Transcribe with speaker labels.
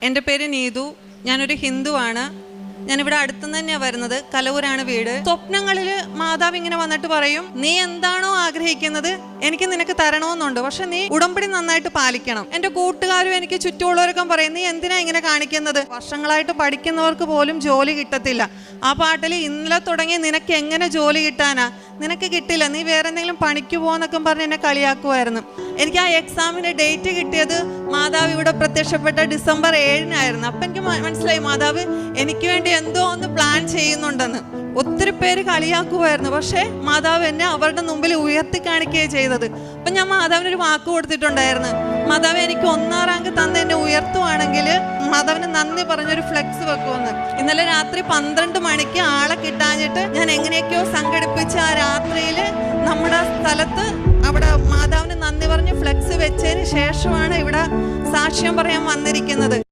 Speaker 1: എൻ്റെ പേര് നീതു. ഞാനൊരു ഹിന്ദുവാണ്. ഞാനിവിടെ അടുത്തുനിന്ന് തന്നെയാണ് വരുന്നത്. കലവൂരാണ് വീട്. സ്വപ്നങ്ങളിൽ മാതാവ് ഇങ്ങനെ വന്നിട്ട് പറയും, നീ എന്താണോ ആഗ്രഹിക്കുന്നത് എനിക്ക് നിനക്ക് തരണമെന്നുണ്ട്, പക്ഷെ നീ ഉടമ്പടി നന്നായിട്ട് പാലിക്കണം. എൻ്റെ കൂട്ടുകാരും എനിക്ക് ചുറ്റുമുള്ളവരൊക്കെ പറയും, നീ എന്തിനാ ഇങ്ങനെ കാണിക്കുന്നത്? വർഷങ്ങളായിട്ട് പഠിക്കുന്നവർക്ക് പോലും ജോലി കിട്ടത്തില്ല. ആ പാട്ടിൽ ഇന്നലെ തുടങ്ങി നിനക്ക് എങ്ങനെ ജോലി കിട്ടാനാ, നിനക്ക് കിട്ടില്ല, നീ വേറെ എന്തെങ്കിലും പണിക്ക് പോകുന്നൊക്കെ പറഞ്ഞ് എന്നെ കളിയാക്കുമായിരുന്നു. എനിക്ക് ആ എക്സാമിൻ്റെ ഡേറ്റ് കിട്ടിയത് മാതാവ് ഇവിടെ പ്രത്യക്ഷപ്പെട്ട ഡിസംബർ 7-നായിരുന്നു. അപ്പം എനിക്ക് മനസ്സിലായി മാതാവ് എനിക്ക് വേണ്ടി എന്തോ ഒന്ന് പ്ലാൻ ചെയ്യുന്നുണ്ടെന്ന്. ഒത്തിരി പേര് കളിയാക്കുമായിരുന്നു, പക്ഷേ മാതാവ് എന്നെ അവരുടെ മുമ്പിൽ ഉയർത്തി കാണിക്കുകയാണ് ചെയ്തത്. അപ്പം ഞാൻ മാതാവിനൊരു വാക്ക് കൊടുത്തിട്ടുണ്ടായിരുന്നു, മാതാവ് എനിക്ക് 1-ാം റാങ്ക് തന്ന് എന്നെ ഉയർത്തുവാണെങ്കിൽ മാതാവിന് നന്ദി പറഞ്ഞൊരു ഫ്ലെക്സ് വെക്കുമെന്ന്. ഇന്നലെ രാത്രി 12 മണിക്ക് ആളെ കിട്ടാഞ്ഞിട്ട് ഞാൻ എങ്ങനെയൊക്കെയോ സംഘടിപ്പിച്ച് ആ രാത്രിയിൽ നമ്മുടെ സ്ഥലത്ത് അവിടെ മാതാവിന് നന്ദി പറഞ്ഞ് ഫ്ലെക്സ് വെച്ചതിന് ശേഷമാണ് ഇവിടെ സാക്ഷ്യം പറയാൻ വന്നിരിക്കുന്നത്.